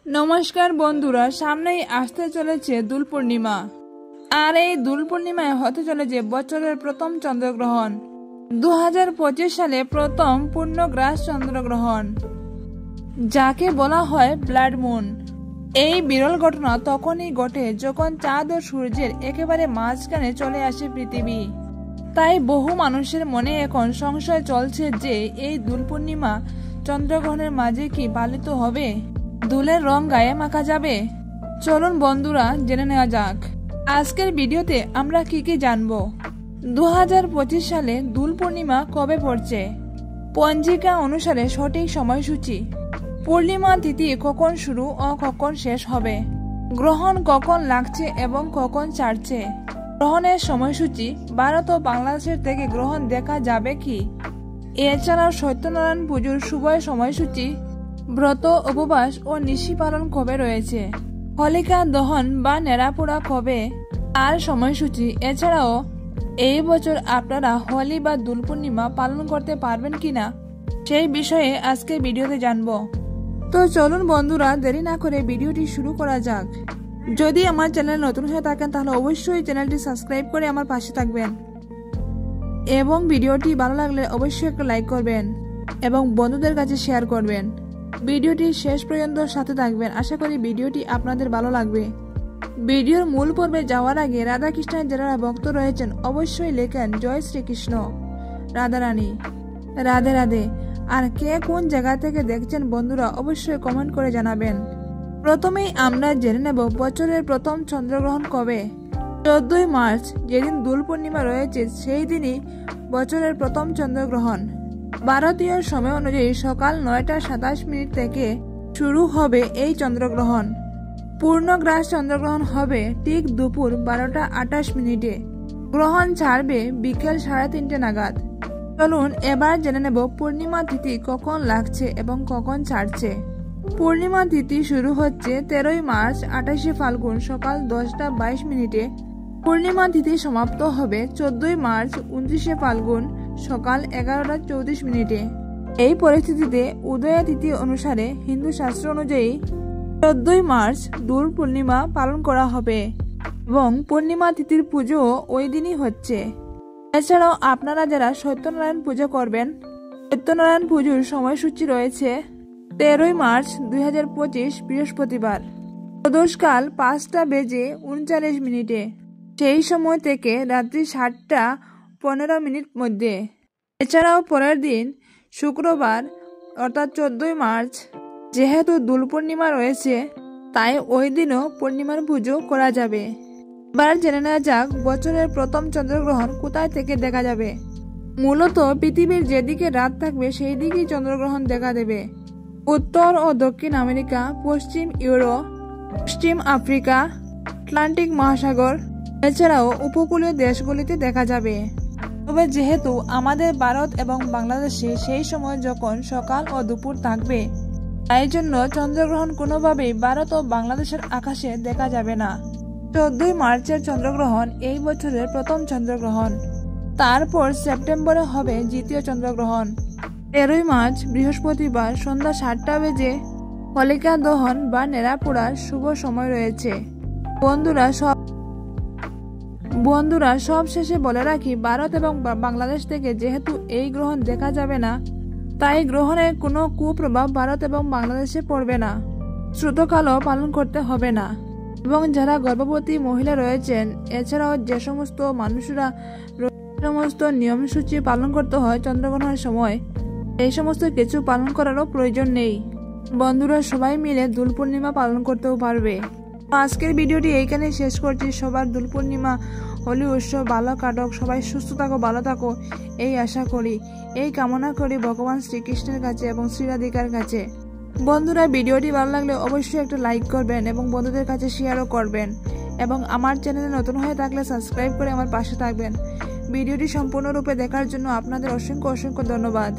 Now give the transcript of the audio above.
নমস্কার বন্ধুরা, সামনেই আসতে চলেছে দোল পূর্ণিমা। আর এই দোল পূর্ণিমায় হতে চলেছে বছরের প্রথম চন্দ্রগ্রহণ। 2025 সালে প্রথম পূর্ণগ্রাস চন্দ্রগ্রহণ, যাকে বলা হয় ব্লাড মুন। এই বিরল ঘটনা তখনই ঘটে যখন চাঁদ ও সূর্যের একেবারে মাঝখানে চলে আসে পৃথিবী। তাই বহু মানুষের মনে এখন সংশয় চলছে যে এই দোল পূর্ণিমা চন্দ্রগ্রহণের মাঝে কি পালিত হবে, দুলের রং গায়ে মাখা যাবে। চলুন বন্ধুরা, জেনে নেওয়া যাক আজকের ভিডিওতে আমরা কি কি জানবো। 2025 সালে দোল পূর্ণিমা কবে পড়ছে, পঞ্জিকা অনুসারে সঠিক সময়সূচি, পূর্ণিমা তিথি কখন শুরু ও কখন শেষ হবে, গ্রহণ কখন লাগছে এবং কখন ছাড়ছে, গ্রহণের সময়সূচি, ভারত ও বাংলাদেশের থেকে গ্রহণ দেখা যাবে কি, এছাড়াও সত্যনারায়ণ পুজোর শুভ সময়সূচি, ব্রত উপবাস ও নিশি পালন কবে রয়েছে, হোলিকা দহন বা নেড়াপোড়া কবে আর সময়সূচি। এছাড়াও এই বছর আপনারা হোলি বা দোল পূর্ণিমা পালন করতে পারবেন কিনা সেই বিষয়ে আজকে ভিডিওতে জানবো। তো চলুন বন্ধুরা, দেরি না করে ভিডিওটি শুরু করা যাক। যদি আমার চ্যানেল নতুন হয়ে থাকেন তাহলে অবশ্যই চ্যানেলটি সাবস্ক্রাইব করে আমার পাশে থাকবেন এবং ভিডিওটি ভালো লাগলে অবশ্যই একটা লাইক করবেন এবং বন্ধুদের কাছে শেয়ার করবেন। ভিডিওটি শেষ পর্যন্ত সাথে থাকবেন, আশা করি ভিডিওটি আপনাদের ভালো লাগবে। ভিডিওর মূল পর্বে যাওয়ার আগে রাধা কৃষ্ণের যারা ভক্ত রয়েছেন অবশ্যই লেখেন জয় শ্রীকৃষ্ণ, রাধারানী, রাধে রাধে। আর কে কোন জায়গা থেকে দেখছেন বন্ধুরা অবশ্যই কমেন্ট করে জানাবেন। প্রথমেই আমরা জেনে নেব বছরের প্রথম চন্দ্রগ্রহণ কবে। 14ই মার্চ, যেদিন দোল পূর্ণিমা রয়েছে সেই দিনই বছরের প্রথম চন্দ্রগ্রহণ। ভারতীয় সময় অনুযায়ী সকাল 9:27 থেকে শুরু হবে এই চন্দ্রগ্রহণ। পূর্ণগ্রাস চন্দ্রগ্রহণ হবে ঠিক দুপুর 12:28। গ্রহণ ছাড়বে বিকেল 3:30 নাগাদ। চলুন এবার জেনে নেব পূর্ণিমা তিথি কখন লাগছে এবং কখন ছাড়ছে। পূর্ণিমা তিথি শুরু হচ্ছে 13ই মার্চ 28শে ফাল্গুন সকাল 10:22। পূর্ণিমা তিথি সমাপ্ত হবে 14ই মার্চ 29শে ফাল্গুন সকাল 11:34। এই পরিস্থিতিতে উদয়া তিথি অনুসারে হিন্দু শাস্ত্র অনুযায়ী 14ই মার্চ দোল পূর্ণিমা পালন করা হবে এবং পূর্ণিমা তিথির পুজো ওই দিনই হচ্ছে। এছাড়াও আপনারা যারা সত্যনারায়ণ পুজো করবেন, সত্যনারায়ণ পুজোর সময়সূচি রয়েছে 13ই মার্চ 2025 বৃহস্পতিবার প্রদোষকাল 5:39। সেই সময় থেকে রাত্রি 7:15 মধ্যে। এছাড়াও পরের দিন শুক্রবার অর্থাৎ 14ই মার্চ, যেহেতু দোল পূর্ণিমা রয়েছে তাই ওই দিনও পূর্ণিমার পুজো করা যাবে। এবার জেনে নেওয়া যাক বছরের প্রথম চন্দ্রগ্রহণ কোথায় থেকে দেখা যাবে। মূলত পৃথিবীর যেদিকে রাত থাকবে সেই দিকেই চন্দ্রগ্রহণ দেখা দেবে। উত্তর ও দক্ষিণ আমেরিকা, পশ্চিম ইউরোপ, পশ্চিম আফ্রিকা, আটলান্টিক মহাসাগর এছাড়াও উপকূলীয় দেশগুলিতে দেখা যাবে। তবে যেহেতু আমাদের ভারত এবং বাংলাদেশে সেই সময় যখন সকাল ও দুপুর থাকবে, তাই জন্য চন্দ্রগ্রহণ কোনোভাবেই ভারত ও বাংলাদেশের আকাশে দেখা যাবে না। 14ই মার্চের চন্দ্রগ্রহণ এই বছরের প্রথম চন্দ্রগ্রহণ। তারপর সেপ্টেম্বরে হবে দ্বিতীয় চন্দ্রগ্রহণ। 13ই মার্চ বৃহস্পতিবার সন্ধ্যা 7টা বেজে হোলিকা দহন বা নেড়াপোড়ার শুভ সময় রয়েছে। বন্ধুরা সব শেষে বলে রাখি, ভারত এবং বাংলাদেশ থেকে যেহেতু এই গ্রহণ দেখা যাবে না, তাই গ্রহণের কোনো কুপ্রভাব ভারত এবং বাংলাদেশে পড়বে না। শ্রুতকালও পালন করতে হবে না এবং যারা গর্ভবতী মহিলা রয়েছেন, এছাড়াও যে সমস্ত মানুষরা সমস্ত নিয়মসূচি পালন করতে হয় চন্দ্রগ্রহণের সময়, এই সমস্ত কিছু পালন করারও প্রয়োজন নেই। বন্ধুরা সবাই মিলে দোল পূর্ণিমা পালন করতেও পারবে। আজকের ভিডিওটি এইখানে শেষ করছি। সবার দোল পূর্ণিমা হোলি উৎসব ভালো কাটক, সবাই সুস্থ থাকো, ভালো থাকো এই আশা করি, এই কামনা করি ভগবান শ্রীকৃষ্ণের কাছে এবং শ্রীরাধিকার কাছে। বন্ধুরা ভিডিওটি ভালো লাগলে অবশ্যই একটা লাইক করবেন এবং বন্ধুদের কাছে শেয়ারও করবেন এবং আমার চ্যানেলে নতুন হয়ে থাকলে সাবস্ক্রাইব করে আমার পাশে থাকবেন। ভিডিওটি সম্পূর্ণরূপে দেখার জন্য আপনাদের অসংখ্য ধন্যবাদ।